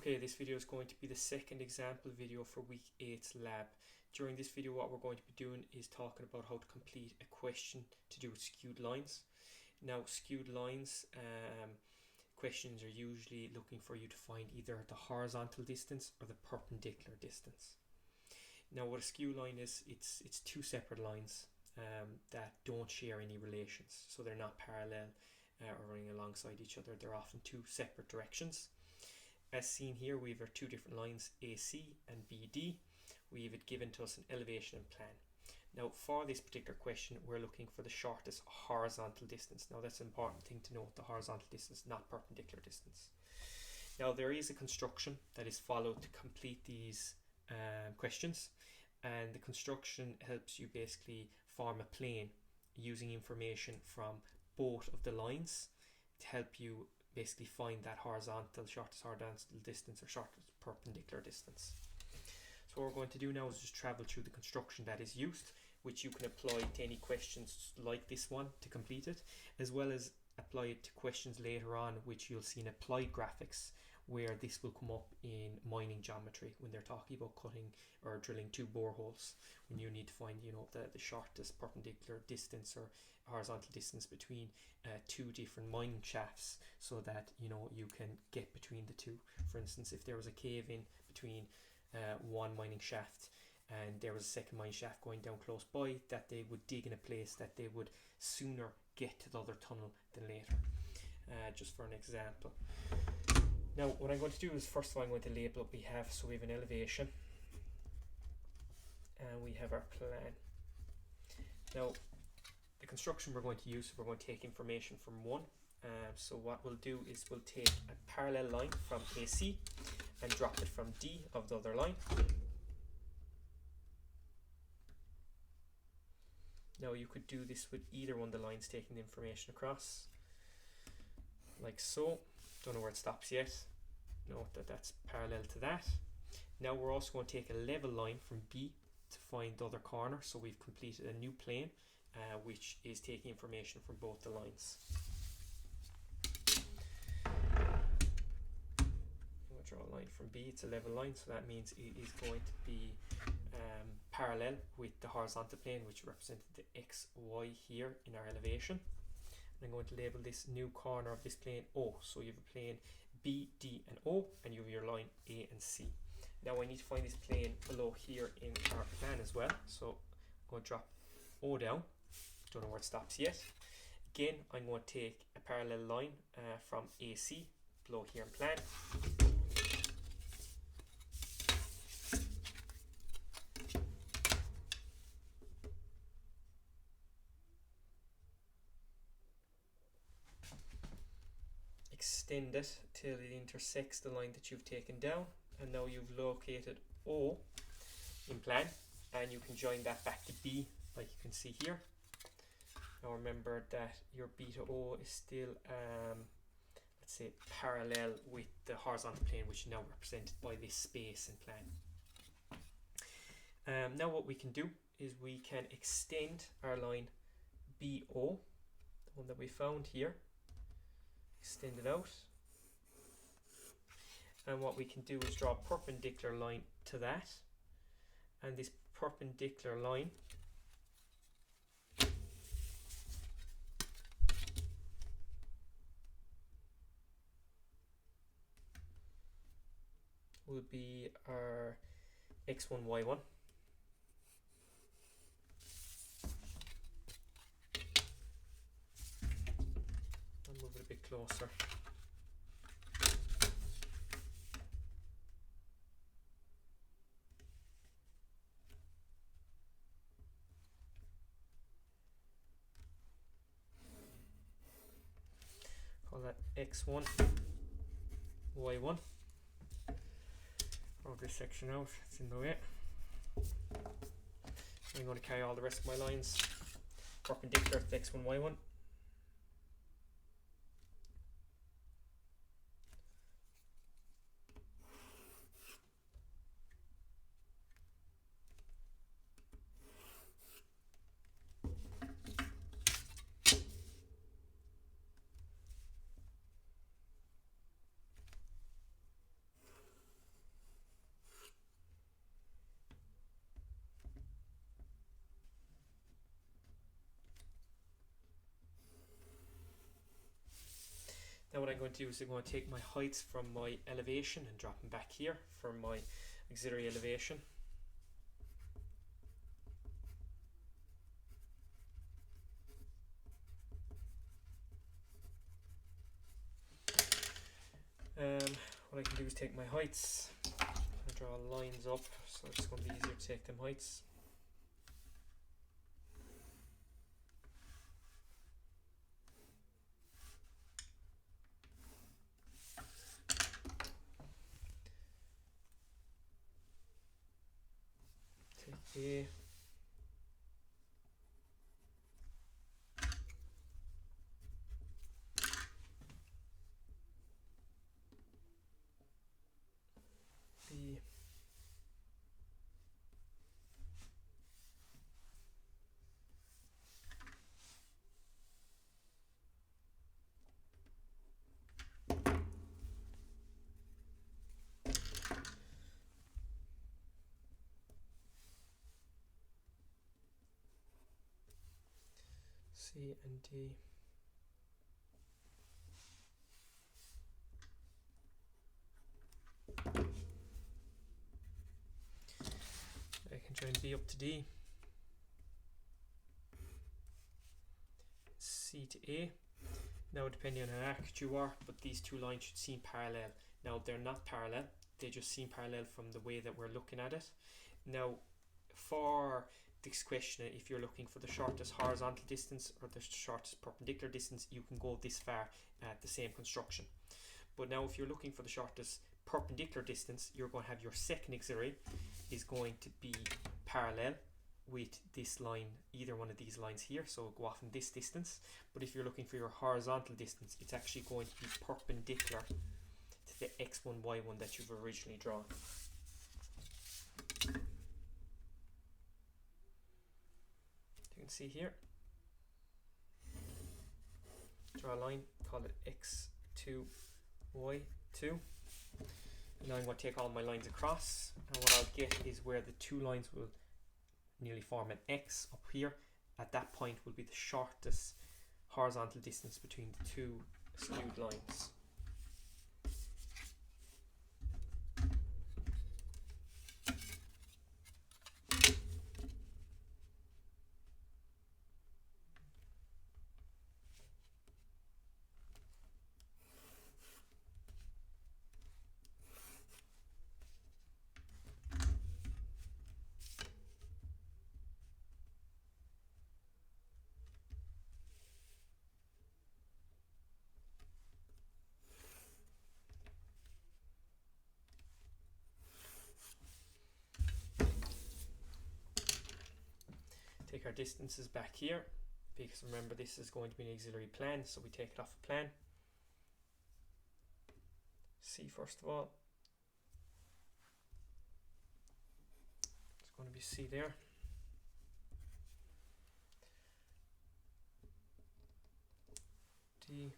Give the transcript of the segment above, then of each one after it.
Okay, this video is going to be the second example video for week 8's lab. During this video what we're going to be doing is talking about how to complete a question to do with skewed lines. Now skewed lines questions are usually looking for you to find either the horizontal distance or the perpendicular distance. Now what a skew line is, it's two separate lines that don't share any relations, so they're not parallel or running alongside each other. They're often two separate directions. As seen here, we have our two different lines, AC and BD. We have it given to us an elevation and plan. Now for this particular question, we're looking for the shortest horizontal distance. Now that's an important thing to note, the horizontal distance, not perpendicular distance. Now there is a construction that is followed to complete these questions, and the construction helps you basically form a plane using information from both of the lines to help you basically find that shortest horizontal distance or shortest perpendicular distance. So what we're going to do now is just travel through the construction that is used, which you can apply to any questions like this one to complete it, as well as apply it to questions later on which you'll see in applied graphics, where this will come up in mining geometry when they're talking about cutting or drilling two boreholes, when you need to find the shortest perpendicular distance or horizontal distance between two different mining shafts, so that you can get between the two. For instance, if there was a cave in between one mining shaft and there was a second mine shaft going down close by, that they would dig in a place that they would sooner get to the other tunnel than later, just for an example. Now what I'm going to do is, first of all, I'm going to label what we have. So we have an elevation and we have our plan. Now the construction we're going to use, we're going to take information from one. So what we'll do is we'll take a parallel line from AC and drop it from D of the other line. Now you could do this with either one of the lines taking the information across, like so. Don't know where it stops yet. Note that that's parallel to that. Now we're also going to take a level line from B to find the other corner. So we've completed a new plane which is taking information from both the lines. We'll draw a line from B. It's a level line, so that means it is going to be parallel with the horizontal plane, which represented the X, Y here in our elevation. I'm going to label this new corner of this plane O. So you have a plane B, D and O, and you have your line A and C. Now I need to find this plane below here in our plan as well. So I'm going to drop O down. Don't know where it stops yet. Again, I'm going to take a parallel line from AC below here in plan. Extend it till it intersects the line that you've taken down, and now you've located O in plan, and you can join that back to B like you can see here. Now remember that your B to O is still let's say parallel with the horizontal plane, which is now represented by this space in plan. Now what we can do is we can extend our line BO, the one that we found here. Extend it out, and what we can do is draw a perpendicular line to that, and this perpendicular line will be our X1, Y1. I'll move it a bit closer. Call that X1, Y1. Roll this section out, it's in the way. I'm going to carry all the rest of my lines perpendicular to X1, Y1. I'm going to do is I'm going to take my heights from my elevation and drop them back here for my auxiliary elevation. What I can do is take my heights and draw lines up, so it's going to be easier to take them heights. Take A. B. C and D. I can join B up to D, C to A. Now depending on how accurate you are, but these two lines should seem parallel. Now they're not parallel, they just seem parallel from the way that we're looking at it. Now for this question, if you're looking for the shortest horizontal distance or the shortest perpendicular distance, you can go this far at the same construction. But now if you're looking for the shortest perpendicular distance, you're going to have your second auxiliary is going to be parallel with this line, either one of these lines here, so go off in this distance. But if you're looking for your horizontal distance, it's actually going to be perpendicular to the x1, y1 that you've originally drawn. You can see here, draw a line, call it x2, y2. Now I'm going to take all my lines across, and what I'll get is where the two lines will nearly form an X up here. At that point will be the shortest horizontal distance between the two skewed lines. Take our distances back here, because remember this is going to be an auxiliary plan, so we take it off a plan. C first of all. It's going to be C there. D.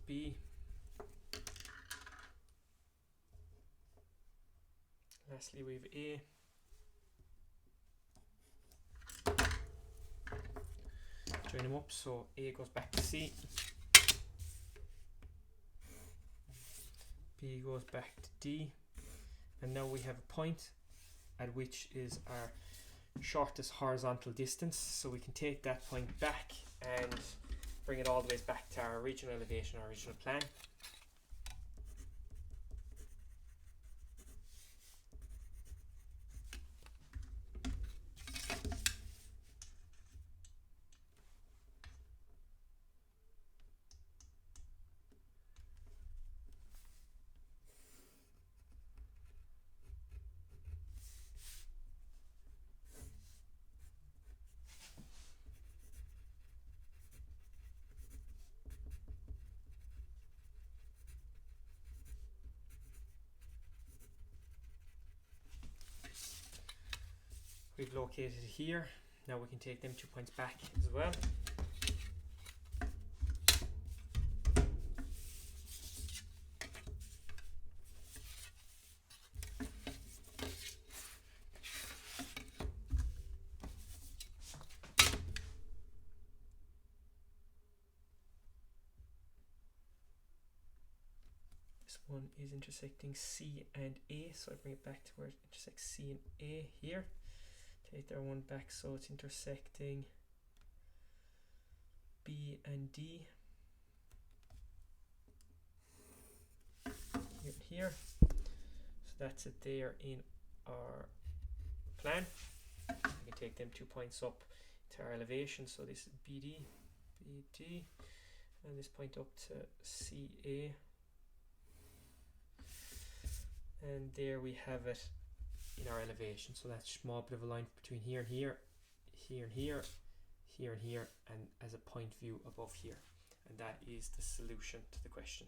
B. Lastly we have A. Join them up, so A goes back to C, B goes back to D, and now we have a point at which is our shortest horizontal distance, so we can take that point back and bring it all the way back to our original elevation, our original plan. We've located it here. Now we can take them 2 points back as well. one is intersecting C and A, so I bring it back to where it intersects C and A here. Take that one back so it's intersecting B and D here and here. So that's it there in our plan. We can take them 2 points up to our elevation, so this is BD, and this point up to CA, and there we have it in our elevation. So that's a small bit of a line between here and here, here and here, here and here, and as a point view above here, and that is the solution to the question.